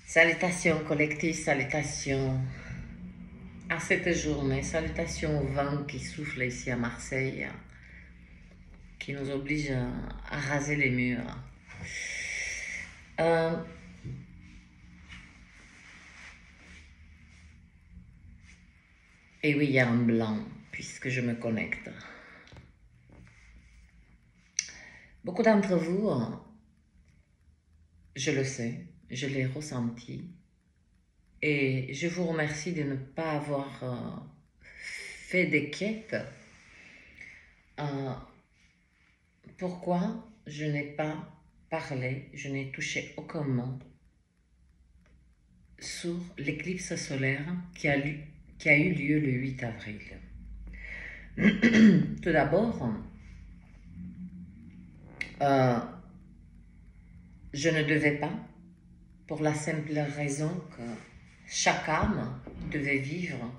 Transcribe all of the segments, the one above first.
Salutations collectives, salutations à cette journée, salutations au vent qui souffle ici à Marseille, qui nous oblige à raser les murs. Et oui, il y a un blanc, puisque je me connecte. Beaucoup d'entre vous, je le sais, je l'ai ressenti, et je vous remercie de ne pas avoir fait des quêtes. Pourquoi je n'ai pas parlé, je n'ai touché aucun mot sur l'éclipse solaire qui a eu lieu le 8 avril. Tout d'abord, je ne devais pas, pour la simple raison que chaque âme devait vivre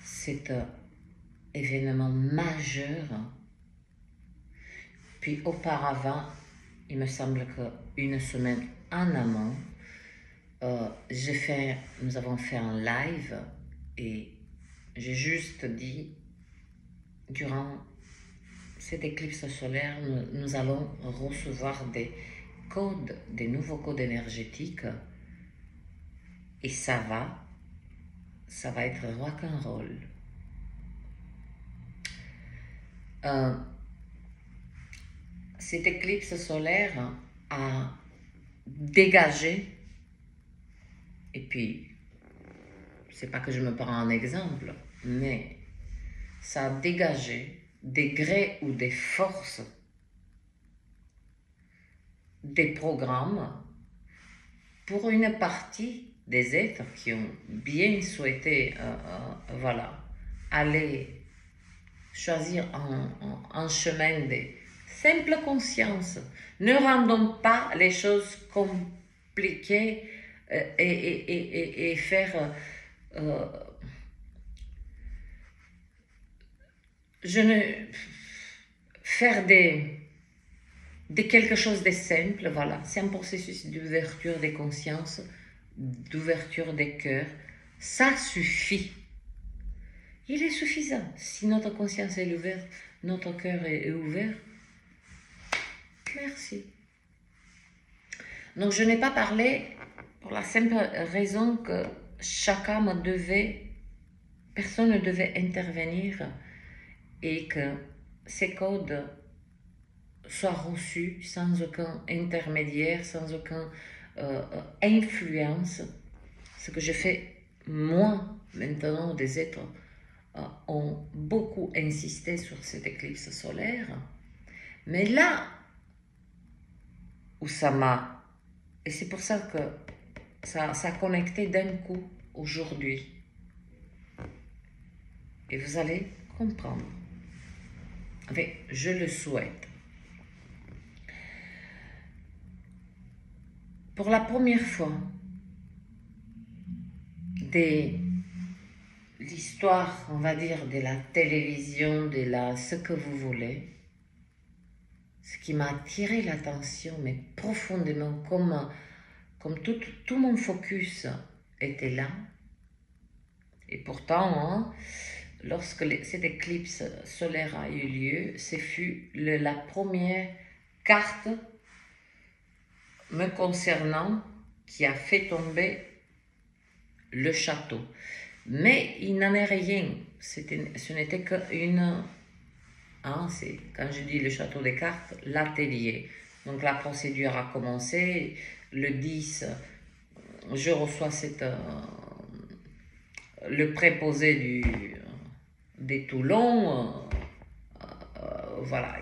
cet événement majeur. Puis auparavant, il me semble qu'une semaine en amont, nous avons fait un live et j'ai juste dit, durant cette éclipse solaire, nous allons recevoir des nouveaux codes énergétiques et ça va être rock'n'roll. Cette éclipse solaire a dégagé, et puis, c'est pas que je me prends un exemple, mais ça a dégagé des grés ou des forces, des programmes pour une partie des êtres qui ont bien souhaité aller choisir un chemin de simple conscience. Ne rendons pas les choses compliquées et faire... faire de quelque chose de simple, voilà. C'est un processus d'ouverture des consciences, d'ouverture des cœurs. Ça suffit. Il est suffisant. Si notre conscience est ouverte, notre cœur est ouvert, merci. Donc je n'ai pas parlé pour la simple raison que chaque âme personne ne devait intervenir et que ces codes soient reçus sans aucun intermédiaire, sans aucune influence. Ce que je fais, moi, maintenant, des êtres ont beaucoup insisté sur cette éclipse solaire. Mais là où ça m'a... Et c'est pour ça que ça a connecté d'un coup aujourd'hui. Et vous allez comprendre. Enfin, je le souhaite. Pour la première fois de l'histoire, on va dire, de la télévision, ce que vous voulez, ce qui m'a attiré l'attention, mais profondément, comme tout mon focus était là. Et pourtant, lorsque cette éclipse solaire a eu lieu, ce fut la première carte me concernant qui a fait tomber le château. Mais il n'en est rien. Ce n'était qu'une... quand je dis le château des cartes, l'atelier. Donc la procédure a commencé. Le 10, je reçois le préposé des Toulon. Voilà.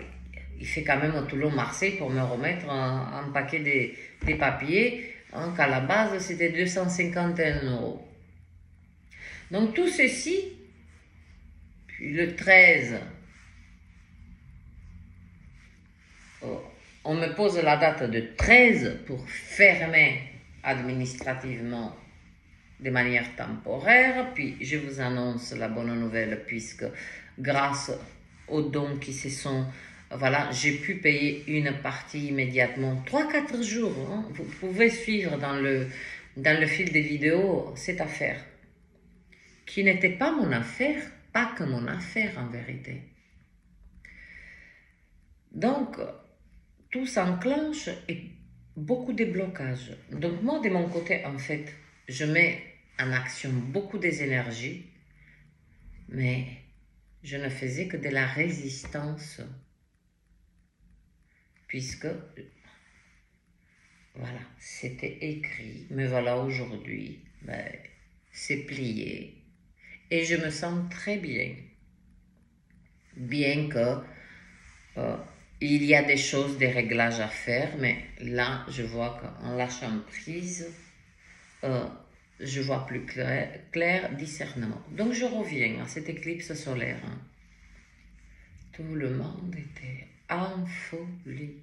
Il fait quand même un Toulon-Marseille pour me remettre un paquet des papiers, qu'à la base c'était 251 €. Donc tout ceci, puis le 13, on me pose la date de 13 pour fermer administrativement de manière temporaire, puis je vous annonce la bonne nouvelle puisque grâce aux dons qui se sont... Voilà, j'ai pu payer une partie immédiatement, 3-4 jours. Vous pouvez suivre dans dans le fil des vidéos cette affaire, qui n'était pas mon affaire, pas que mon affaire en vérité. Donc, tout s'enclenche et beaucoup de blocages. Donc moi, de mon côté, en fait, je mets en action beaucoup des énergies, mais je ne faisais que de la résistance, puisque, voilà, c'était écrit, me voilà aujourd'hui, ben, c'est plié, et je me sens très bien, bien que il y a des choses, des réglages à faire, mais là, je vois qu'en lâchant prise, je vois plus clair discernement. Donc, je reviens à cette éclipse solaire. Hein. Tout le monde était en folie.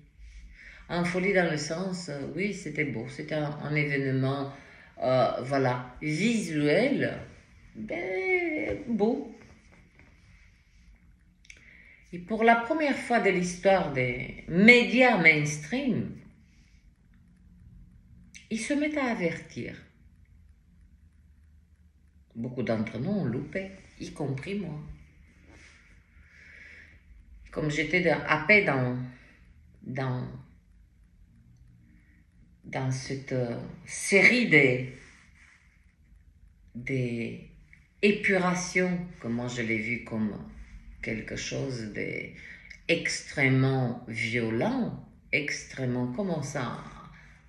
En folie dans le sens, oui, c'était beau, c'était un événement, voilà, visuel, ben, beau. Et pour la première fois de l'histoire des médias mainstream, ils se mettent à avertir. Beaucoup d'entre nous ont loupé, y compris moi. Comme j'étais happée dans cette série des épurations, que moi je l'ai vu comme quelque chose d'extrêmement violent, extrêmement, comment ça,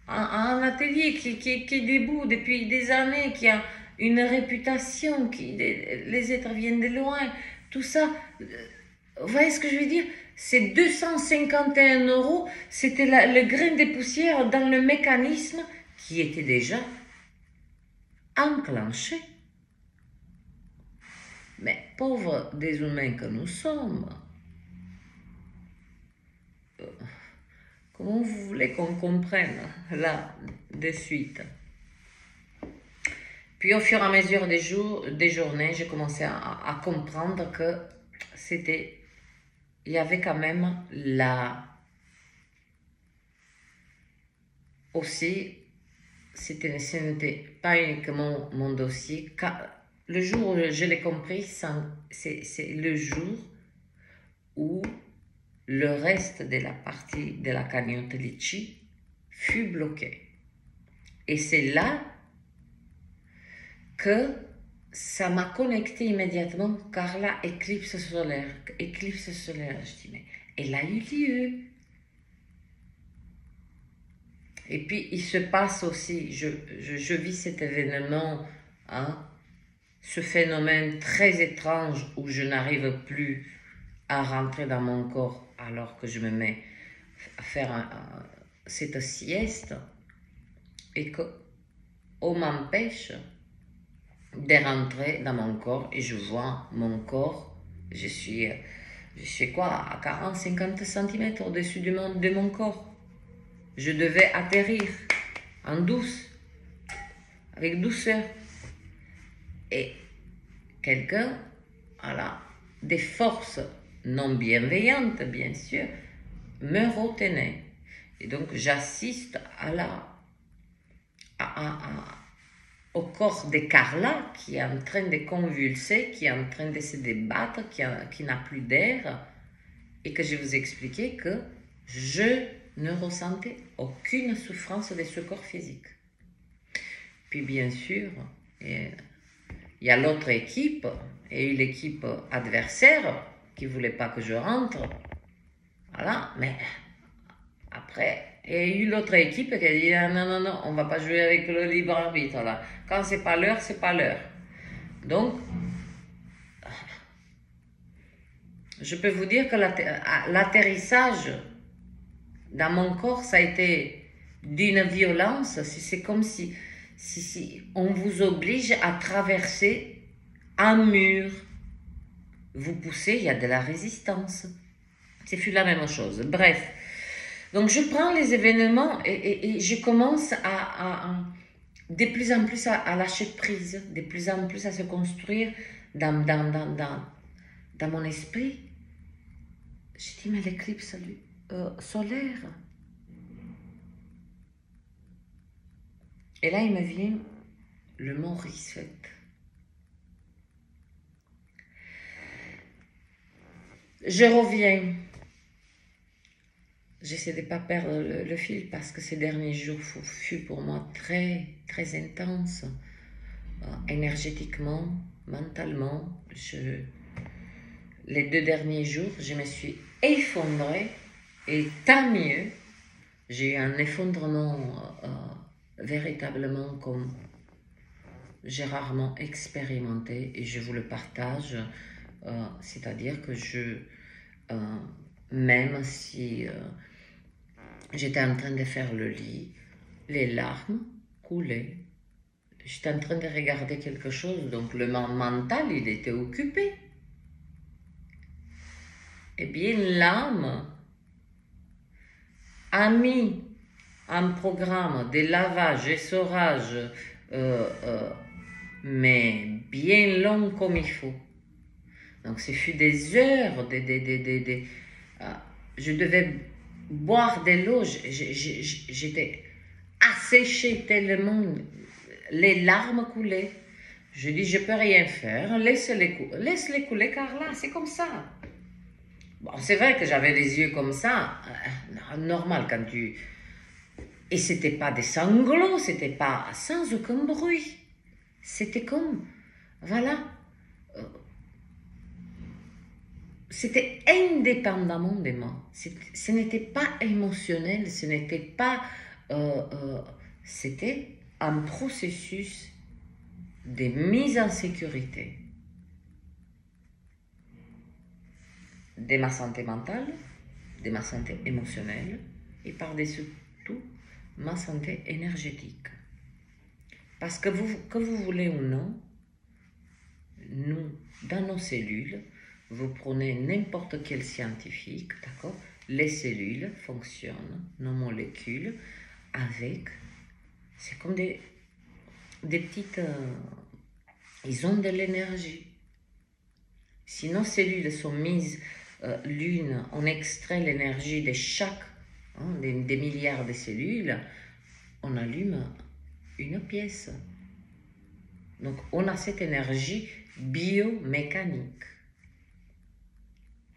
un atelier qui est debout depuis des années, qui a une réputation, les êtres viennent de loin, tout ça, vous voyez ce que je veux dire? C'est 251 €, c'était le grain de poussière dans le mécanisme qui était déjà enclenché. Mais pauvres des humains que nous sommes, comment vous voulez qu'on comprenne là de suite? Puis au fur et à mesure des jours, des journées, j'ai commencé à comprendre que il y avait quand même aussi, ce n'était pas uniquement mon dossier. Le jour où je l'ai compris, c'est le jour où le reste de la partie de la cagnotte Litchi fut bloqué. Et c'est là que ça m'a connecté immédiatement, car là, éclipse solaire, je dis, mais elle a eu lieu. Et puis, il se passe aussi, je vis cet événement, hein, ce phénomène très étrange où je n'arrive plus à rentrer dans mon corps alors que je me mets à faire cette sieste et qu'on m'empêche de rentrer dans mon corps et je vois mon corps, je suis quoi, à 40-50 cm au-dessus de mon corps. Je devais atterrir en douce, avec douceur. Et quelqu'un, voilà, des forces non bienveillantes, bien sûr, me retenait. Et donc, j'assiste au corps de Carla qui est en train de convulser, qui est en train de se débattre, qui n'a plus d'air, et que je vous expliquais que je ne ressentais aucune souffrance de ce corps physique. Puis bien sûr, il y a l'autre équipe, et l'équipe adversaire qui ne voulait pas que je rentre. Voilà, mais après, il y a eu l'autre équipe qui a dit non, on ne va pas jouer avec le libre arbitre là. Quand c'est pas l'heure, c'est pas l'heure. Donc, je peux vous dire que l'atterrissage dans mon corps, ça a été d'une violence. C'est comme si on vous oblige à traverser un mur. Vous poussez, il y a de la résistance. C'est fut la même chose. Bref. Donc, je prends les événements et je commence de plus en plus à lâcher prise, de plus en plus à se construire dans mon esprit. J'ai dit, mais l'éclipse solaire. Et là, il me vient le mot reset. Je reviens. J'essaie de ne pas perdre le fil parce que ces derniers jours fut pour moi très, très intense. Énergétiquement, mentalement. Les 2 derniers jours, je me suis effondrée et tant mieux. J'ai eu un effondrement véritablement comme j'ai rarement expérimenté et je vous le partage. C'est-à-dire que même si j'étais en train de faire le lit, les larmes coulaient. J'étais en train de regarder quelque chose, donc le mental, il était occupé. Eh bien, l'âme a mis un programme de lavage et saurage, mais bien long comme il faut. Donc, ce fut des heures, je devais boire de l'eau, j'étais asséchée tellement, les larmes coulaient. Je dis, je peux rien faire, laisse-les couler, Carla, c'est comme ça. Bon, c'est vrai que j'avais les yeux comme ça, normal quand tu... Et c'était pas des sanglots, c'était pas sans aucun bruit. C'était comme, voilà, c'était indépendamment de moi. Ce n'était pas émotionnel, ce n'était pas... c'était un processus de mise en sécurité de ma santé mentale, de ma santé émotionnelle et par-dessus tout, ma santé énergétique. Parce que vous voulez ou non, nous, dans nos cellules, vous prenez n'importe quel scientifique, d'accord? Les cellules fonctionnent, nos molécules, avec, c'est comme des petites, ils ont de l'énergie. Si nos cellules sont mises l'une, on extrait l'énergie de chaque, des milliards de cellules, on allume une pièce. Donc, on a cette énergie biomécanique.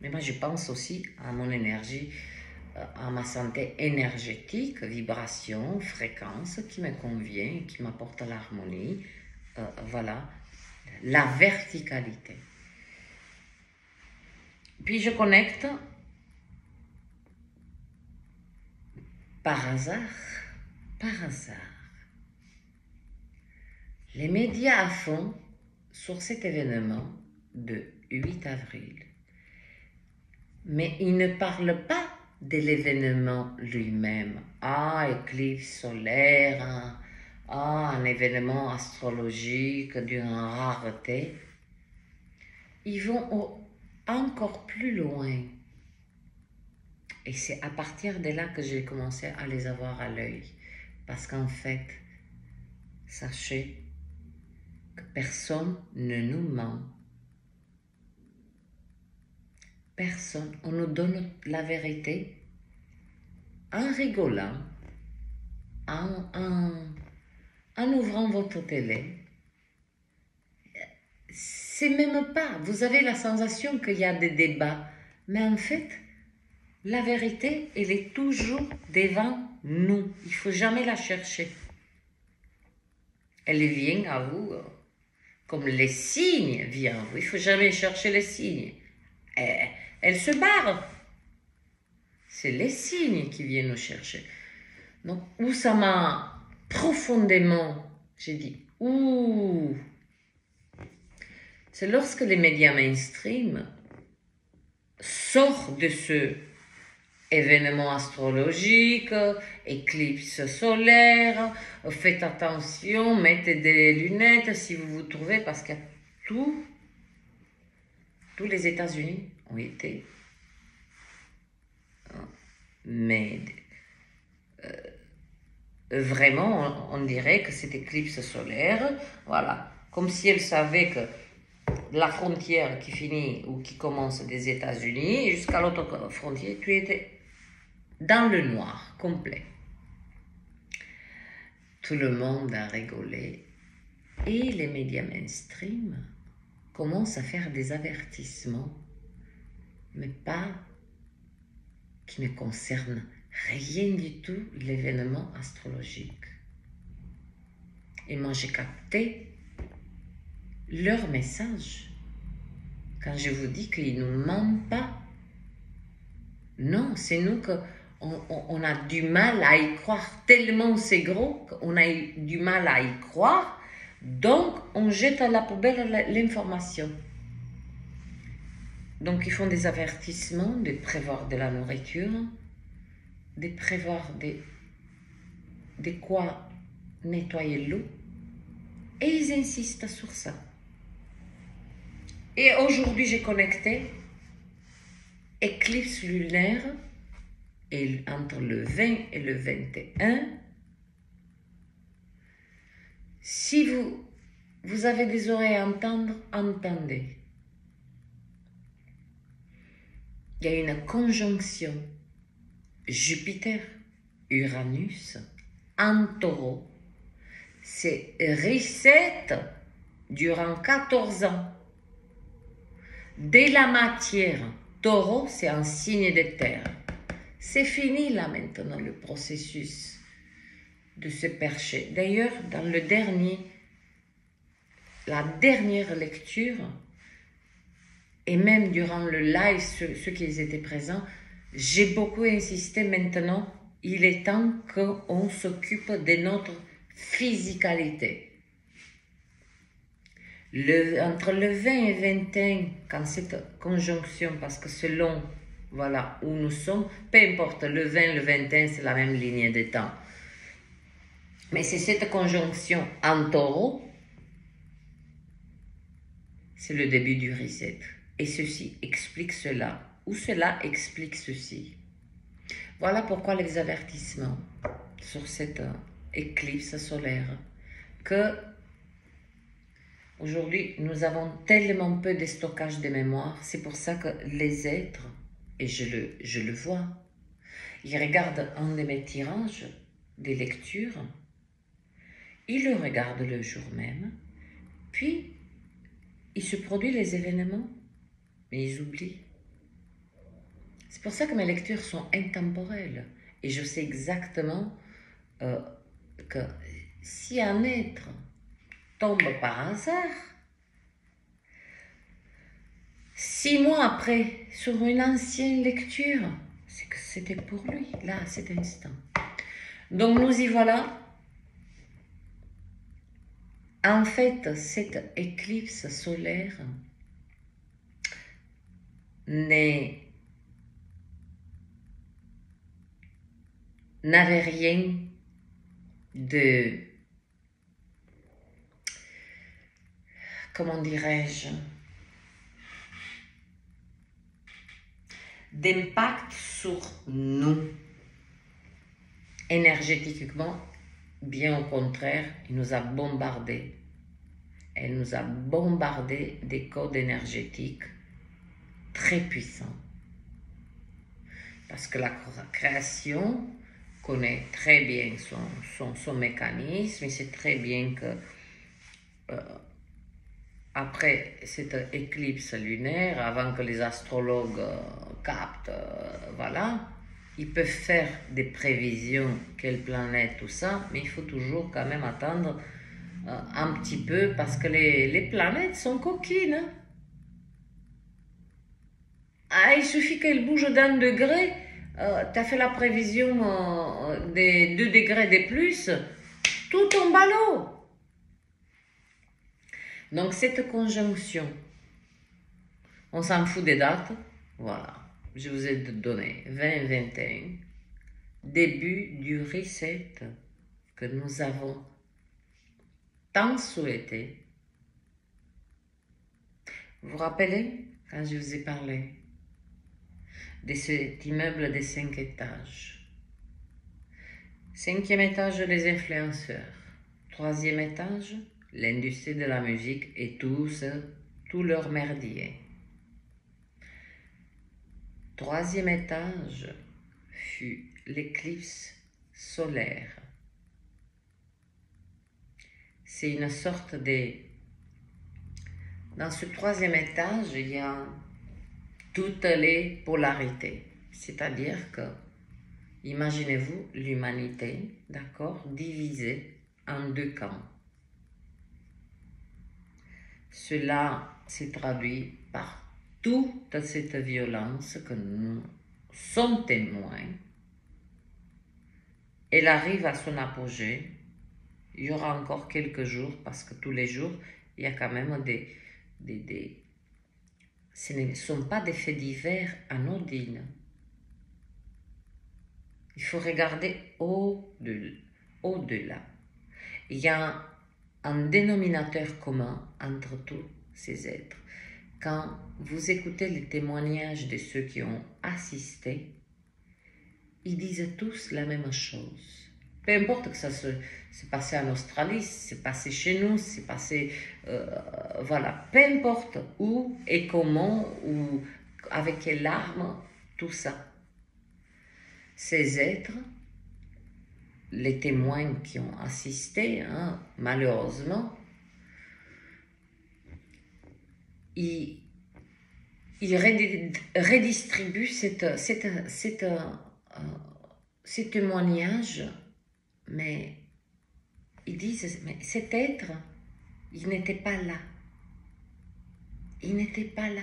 Mais moi, je pense aussi à mon énergie, à ma santé énergétique, vibration, fréquence qui me convient, qui m'apporte l'harmonie. Voilà, la verticalité. Puis je connecte par hasard, les médias à fond sur cet événement de 8 avril. Mais ils ne parlent pas de l'événement lui-même. Éclipse solaire, un événement astrologique d'une rareté. Ils vont encore plus loin. Et c'est à partir de là que j'ai commencé à les avoir à l'œil. Parce qu'en fait, sachez que personne ne nous ment. Personne. On nous donne la vérité en rigolant, en ouvrant votre télé. C'est même pas. Vous avez la sensation qu'il y a des débats. Mais en fait, la vérité, elle est toujours devant nous. Il ne faut jamais la chercher. Elle vient à vous comme les signes viennent à vous. Il ne faut jamais chercher les signes. Elle se barre. C'est les signes qui viennent nous chercher. Donc, où ça m'a profondément, j'ai dit, c'est lorsque les médias mainstream sortent de ce événement astrologique, éclipse solaire, faites attention, mettez des lunettes si vous vous trouvez, parce que tous les États-Unis ont été, mais vraiment, on dirait que cette éclipse solaire, voilà, comme si elle savait que la frontière qui finit ou qui commence des États-Unis jusqu'à l'autre frontière, tu étais dans le noir complet. tout le monde a rigolé et les médias mainstream commencent à faire des avertissements, mais pas qui ne concernent rien du tout l'événement astrologique. Et moi j'ai capté leur message quand je vous dis qu'ils ne nous mentent pas. Non, c'est nous qu'on a du mal à y croire, tellement c'est gros qu'on a du mal à y croire, donc on jette à la poubelle l'information. Donc ils font des avertissements de prévoir de la nourriture, de prévoir de quoi nettoyer l'eau, et ils insistent sur ça. Et aujourd'hui j'ai connecté éclipse lunaire et entre le 20 et le 21. Si vous avez des oreilles à entendre, entendez. Il y a une conjonction Jupiter-Uranus en taureau. C'est reset durant 14 ans. Dès la matière, taureau, c'est un signe de terre. C'est fini là maintenant le processus de se percher. D'ailleurs, dans la dernière lecture, et même durant le live, ceux qui étaient présents, j'ai beaucoup insisté maintenant, il est temps qu'on s'occupe de notre physicalité. Entre le 20 et 21, quand cette conjonction, parce que selon voilà, où nous sommes, peu importe, le 20, le 21, c'est la même ligne de temps. Mais c'est cette conjonction en taureau, c'est le début du reset. Et ceci explique cela, ou cela explique ceci. Voilà pourquoi les avertissements sur cette éclipse solaire, que aujourd'hui nous avons tellement peu de stockage de mémoire, c'est pour ça que les êtres, et je le vois, ils regardent un de mes tirages, des lectures, ils le regardent le jour même, puis il se produit les événements, mais ils oublient. C'est pour ça que mes lectures sont intemporelles. Et je sais exactement que si un être tombe par hasard, 6 mois après, sur une ancienne lecture, c'est que c'était pour lui, là, à cet instant. Donc nous y voilà. En fait, cette éclipse solaire n'avait rien de, comment dirais-je, d'impact sur nous. Énergétiquement, bien au contraire, il nous a bombardé. Elle nous a bombardé des codes énergétiques très puissants. Parce que la création connaît très bien son mécanisme, et c'est très bien que après cette éclipse lunaire, avant que les astrologues captent, voilà, ils peuvent faire des prévisions, quelle planète, tout ça, mais il faut toujours quand même attendre un petit peu, parce que les planètes sont coquines. Hein. Ah, il suffit qu'elles bougent d'un degré, tu as fait la prévision des 2 degrés de plus, tout tombe à l'eau. Donc cette conjonction, on s'en fout des dates, voilà, je vous ai donné 20-21, début du reset que nous avons tant souhaité. Vous vous rappelez quand je vous ai parlé de cet immeuble de 5 étages? 5e étage, les influenceurs. 3e étage, l'industrie de la musique et tout leur merdier. 3e étage fut l'éclipse solaire. c'est une sorte de... Dans ce troisième étage, il y a toutes les polarités. C'est-à-dire que, imaginez-vous l'humanité, d'accord, divisée en deux camps. Cela s'est traduit par toute cette violence que nous sommes témoins. Elle arrive à son apogée. Il y aura encore quelques jours, parce que tous les jours, il y a quand même ce ne sont pas des faits divers anodines. Il faut regarder au-delà. Il y a un dénominateur commun entre tous ces êtres. Quand vous écoutez les témoignages de ceux qui ont assisté, ils disent tous la même chose. Peu importe que ça s'est passé en Australie, c'est passé chez nous, c'est passé... voilà, peu importe où et comment, ou avec quelle arme, tout ça. Ces êtres, les témoins qui ont assisté, hein, malheureusement, ils redistribuent ces témoignages, mais ils disent, mais cet être, il n'était pas là. Il n'était pas là.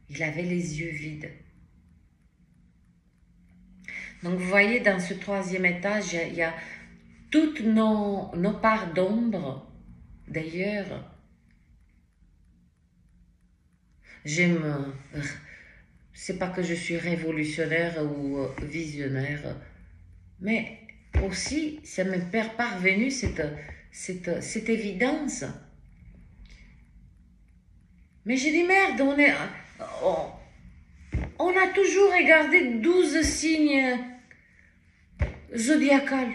Il avait les yeux vides. Donc vous voyez, dans ce troisième étage, il y a toutes nos parts d'ombre. D'ailleurs, c'est pas que je suis révolutionnaire ou visionnaire, mais aussi, ça m'est parvenu cette évidence. Mais j'ai dit, merde, on a toujours regardé 12 signes zodiacaux.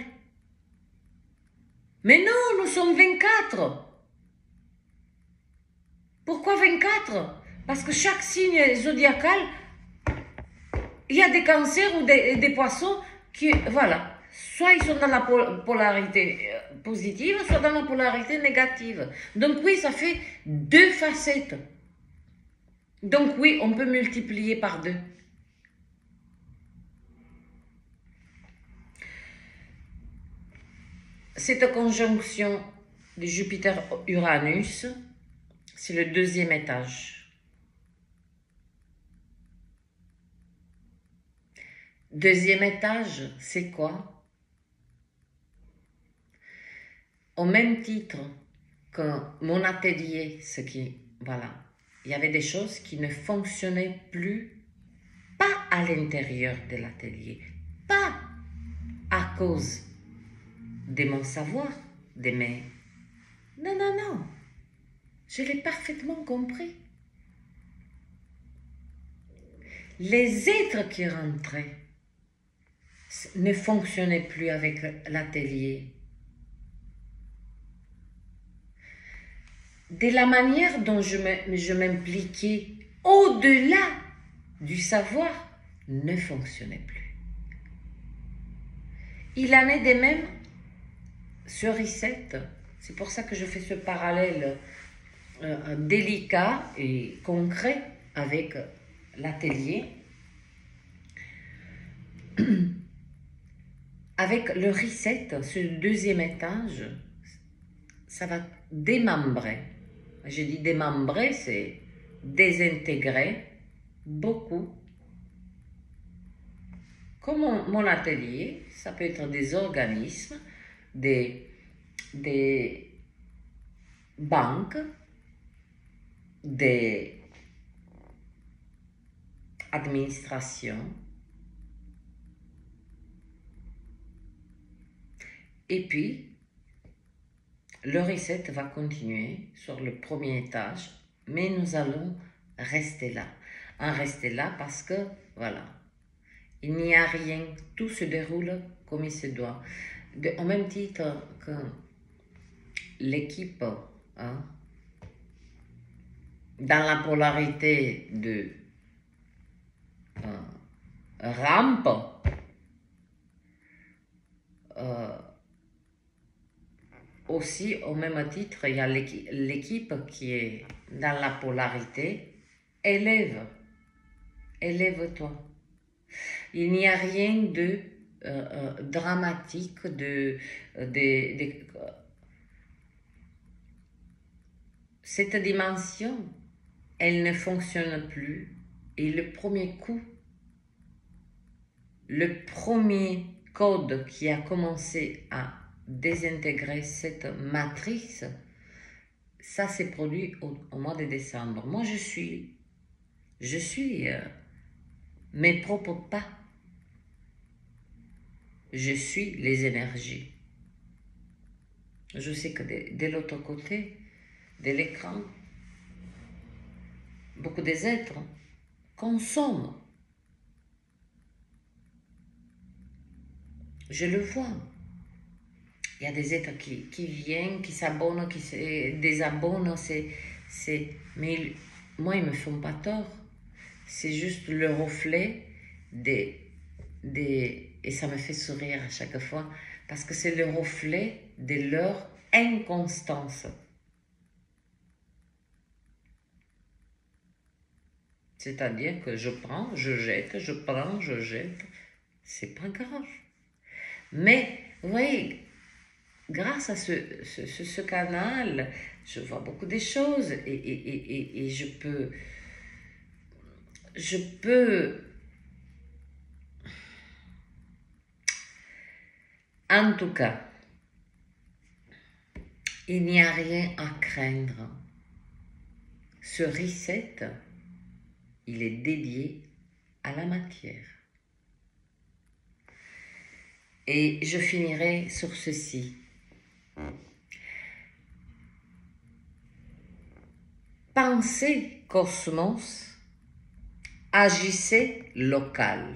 Mais non, nous sommes 24. Pourquoi 24? Parce que chaque signe zodiacal, il y a des cancers ou des poissons qui, voilà, soit ils sont dans la polarité positive, soit dans la polarité négative. Donc oui, ça fait deux facettes. Donc oui, on peut multiplier par deux. Cette conjonction de Jupiter-Uranus, c'est le deuxième étage. Deuxième étage, c'est quoi? Au même titre que mon atelier, voilà, il y avait des choses qui ne fonctionnaient plus, pas à l'intérieur de l'atelier, pas à cause de mon savoir, de mes... Non, non, non, je l'ai parfaitement compris. Les êtres qui rentraient ne fonctionnaient plus avec l'atelier. De la manière dont je m'impliquais au-delà du savoir, ne fonctionnait plus. Il en est de même ce reset. C'est pour ça que je fais ce parallèle délicat et concret avec l'atelier. Avec le reset, ce deuxième étage, ça va démembrer. Je dis démembrer, c'est désintégrer beaucoup. Comme mon atelier, ça peut être des organismes, des banques, des administrations. Et puis, le reset va continuer sur le premier étage, mais nous allons rester là. Rester là parce que, voilà, il n'y a rien, tout se déroule comme il se doit. Au même titre que l'équipe, hein, dans la polarité de rampe, aussi, au même titre, il y a l'équipe qui est dans la polarité. Élève-toi. Il n'y a rien de dramatique, cette dimension, elle ne fonctionne plus. Et le premier coup, le premier code qui a commencé à désintégrer cette matrice, ça s'est produit au mois de décembre. Moi, je suis mes propres pas. Je suis les énergies. Je sais que de l'autre côté de l'écran, beaucoup des êtres consomment. Je le vois. Il y a des êtres qui viennent, qui s'abonnent, qui se désabonnent. Mais moi, ils ne me font pas tort. C'est juste le reflet et ça me fait sourire à chaque fois, parce que c'est le reflet de leur inconstance. C'est-à-dire que je prends, je jette, je prends, je jette. C'est pas grave. Mais, vous voyez, grâce à ce canal, je vois beaucoup de choses et je peux, en tout cas, il n'y a rien à craindre. Ce reset, il est dédié à la matière. Et je finirai sur ceci. Pensez cosmos, agissez local.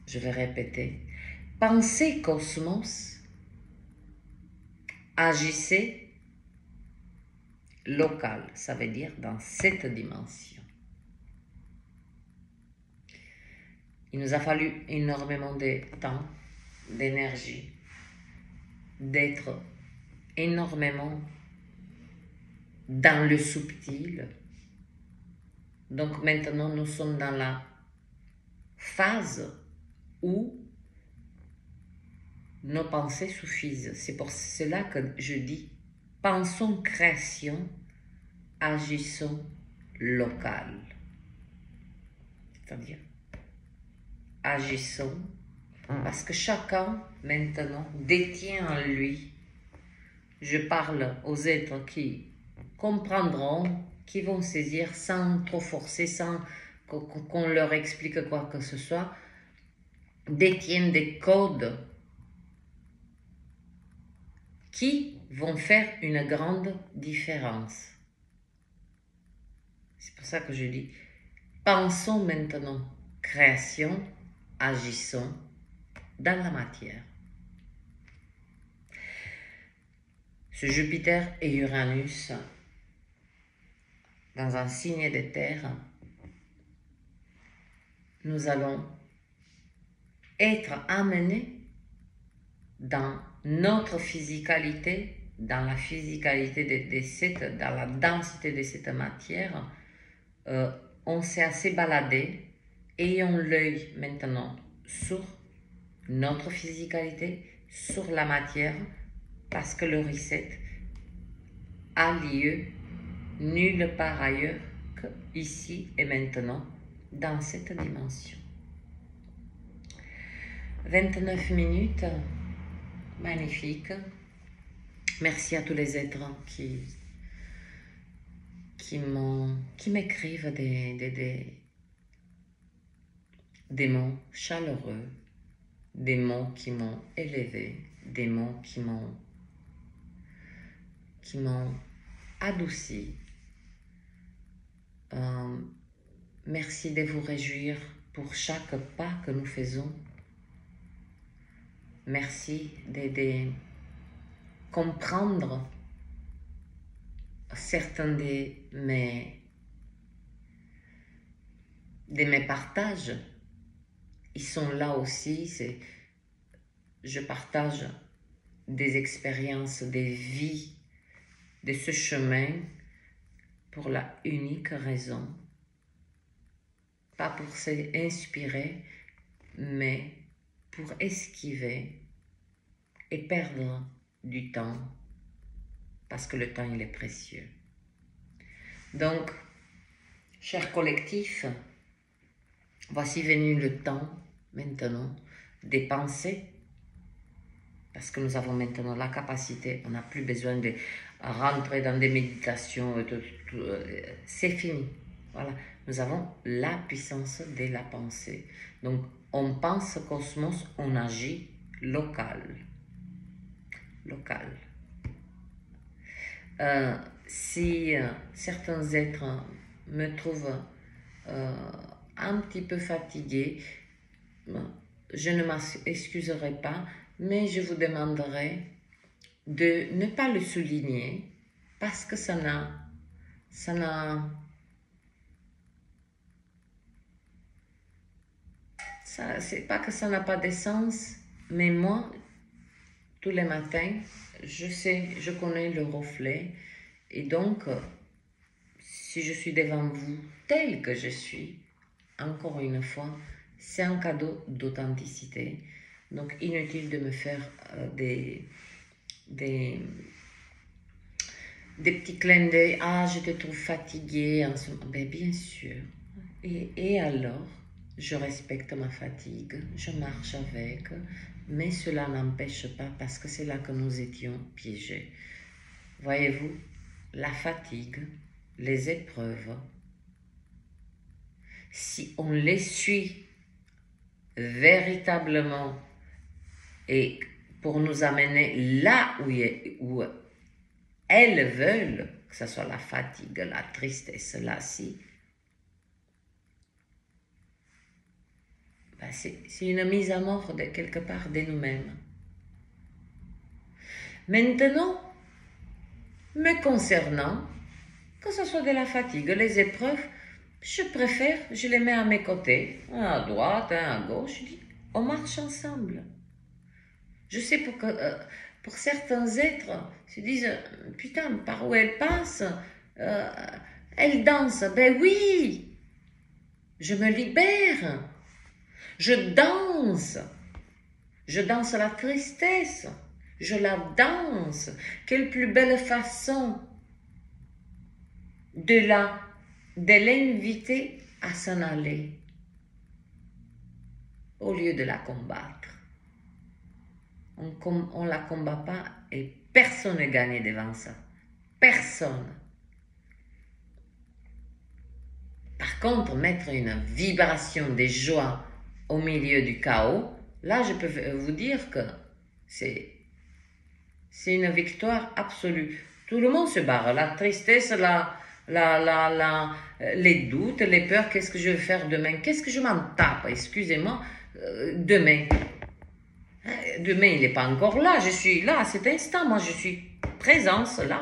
Je vais répéter. Pensez cosmos, agissez local. Ça veut dire dans cette dimension. Il nous a fallu énormément de temps, d'énergie, d'être énormément dans le subtil. Donc maintenant, nous sommes dans la phase où nos pensées suffisent. C'est pour cela que je dis, pensons création, agissons local. C'est-à-dire, agissons, parce que chacun maintenant détient en lui. Je parle aux êtres qui comprendront, qui vont saisir sans trop forcer, sans qu'on leur explique quoi que ce soit, détiennent des codes qui vont faire une grande différence. C'est pour ça que je dis, pensons maintenant création, agissons dans la matière. Ce Jupiter et Uranus, dans un signe de terre, nous allons être amenés dans notre physicalité, dans la physicalité dans la densité de cette matière. On s'est assez baladé, ayons l'œil maintenant sur notre physicalité, sur la matière, parce que le reset a lieu nulle part ailleurs que ici et maintenant, dans cette dimension. 29 minutes, magnifique. Merci à tous les êtres qui m'écrivent des mots chaleureux, des mots qui m'ont élevé, des mots qui m'ont adouci. Merci de vous réjouir pour chaque pas que nous faisons. Merci de comprendre certains de mes partages. Ils sont là aussi. Je partage des expériences, des vies, de ce chemin pour la unique raison, pas pour s'inspirer, mais pour esquiver et perdre du temps, parce que le temps, il est précieux. Donc, cher collectif, voici venu le temps, maintenant, des pensées, parce que nous avons maintenant la capacité, on n'a plus besoin de rentrer dans des méditations, c'est fini. Voilà, nous avons la puissance de la pensée. Donc, on pense cosmos, on agit local. Local. Si certains êtres me trouvent un petit peu fatiguée, je ne m'excuserai pas, mais je vous demanderai de ne pas le souligner parce que c'est pas que ça n'a pas de sens, mais moi, tous les matins, je connais le reflet, et donc, si je suis devant vous tel que je suis, encore une fois, c'est un cadeau d'authenticité. Donc, inutile de me faire des petits clins d'œil. Ah, je te trouve fatiguée en ce moment. Ben, bien sûr. Et alors, je respecte ma fatigue, je marche avec, mais cela n'empêche pas, parce que c'est là que nous étions piégés. Voyez-vous, la fatigue, les épreuves, si on les suit véritablement et pour nous amener là où elles veulent, que ce soit la fatigue, la tristesse, là, si, ben c'est une mise à mort de quelque part de nous-mêmes. Maintenant, me concernant, que ce soit de la fatigue, les épreuves, je préfère, je les mets à mes côtés, un à droite, un à gauche, je dis, on marche ensemble. Je sais pour certains êtres, se disent, putain, par où elle passe, elle danse, ben oui, je me libère, je danse la tristesse, je la danse. Quelle plus belle façon de l'inviter à s'en aller au lieu de la combattre. On ne la combat pas et personne ne gagne devant ça. Personne. Par contre, mettre une vibration de joie au milieu du chaos, là, je peux vous dire que c'est une victoire absolue. Tout le monde se barre. La tristesse, les doutes, les peurs, qu'est-ce que je vais faire demain? Qu'est-ce que je m'en tape? Excusez-moi, demain. Demain, il n'est pas encore là. Je suis là à cet instant. Moi, je suis présence là.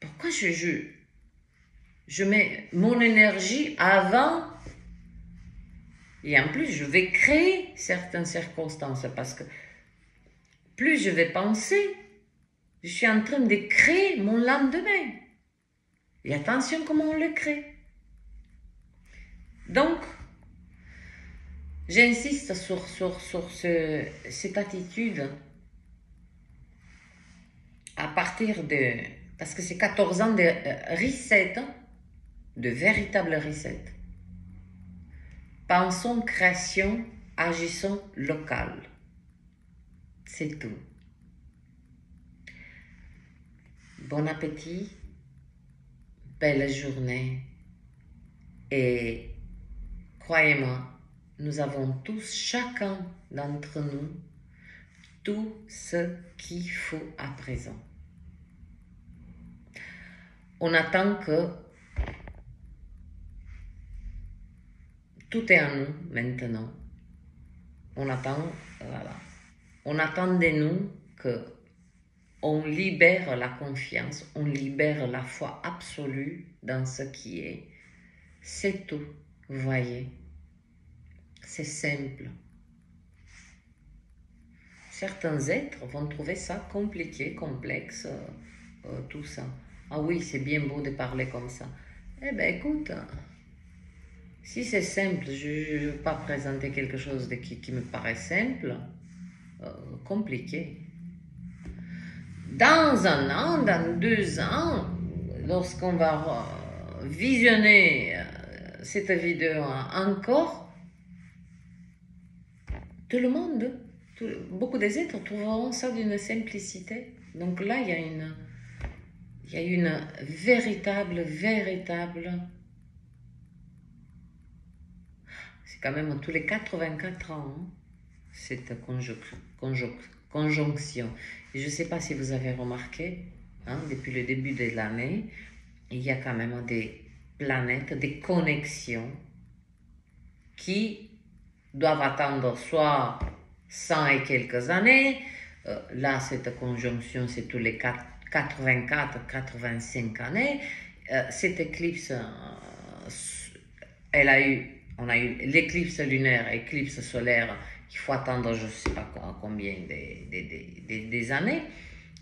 Pourquoi je mets mon énergie avant? Et en plus, je vais créer certaines circonstances parce que plus je vais penser, je suis en train de créer mon lendemain. Et attention comment on le crée. Donc, j'insiste sur cette attitude à partir de... Parce que c'est 14 ans de reset, de véritable reset. Pensons création, agissons local. C'est tout. Bon appétit, belle journée et croyez-moi, nous avons tous, chacun d'entre nous, tout ce qu'il faut à présent. On attend que tout est en nous maintenant. On attend, voilà. On attend de nous que on libère la confiance, on libère la foi absolue dans ce qui est. C'est tout, vous voyez. C'est simple. certains êtres vont trouver ça compliqué, complexe, tout ça. Ah oui, c'est bien beau de parler comme ça. Eh ben écoute, si c'est simple, je ne veux pas présenter quelque chose qui me paraît simple, compliqué. Dans 1 an, dans 2 ans, lorsqu'on va visionner cette vidéo encore, tout le monde, beaucoup des êtres trouveront ça d'une simplicité. Donc là, il y a une véritable, c'est quand même tous les 84 ans, hein, cette conjonction. Et je ne sais pas si vous avez remarqué, hein, depuis le début de l'année, il y a quand même des planètes, des connexions qui doivent attendre soit 100 et quelques années. Là, cette conjonction, c'est tous les 84-85 années. Cette éclipse, on a eu l'éclipse lunaire, éclipse solaire, il faut attendre je ne sais pas combien des années.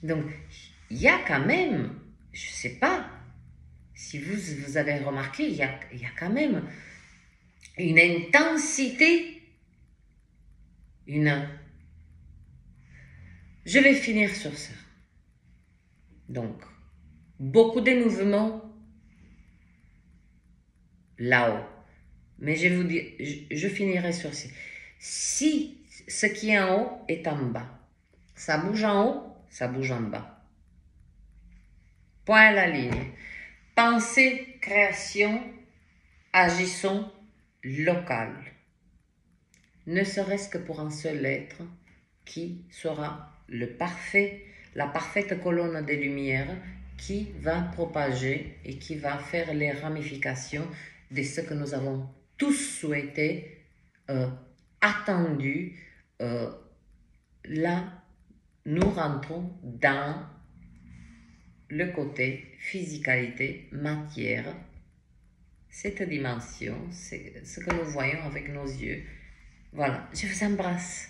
Donc, il y a quand même, je ne sais pas si vous avez remarqué, il y a quand même une intensité, Je vais finir sur ça. Donc, beaucoup de mouvements là-haut. Mais je vous dis, je finirai sur ça. Si ce qui est en haut est en bas, ça bouge en haut, ça bouge en bas. Point à la ligne. Pensée, création, agissons local. Ne serait-ce que pour un seul être qui sera la parfaite colonne de lumière qui va propager et qui va faire les ramifications de ce que nous avons tous souhaité, attendu. Là, nous rentrons dans le côté physicalité, matière, cette dimension, c'est ce que nous voyons avec nos yeux. Voilà, je vous embrasse.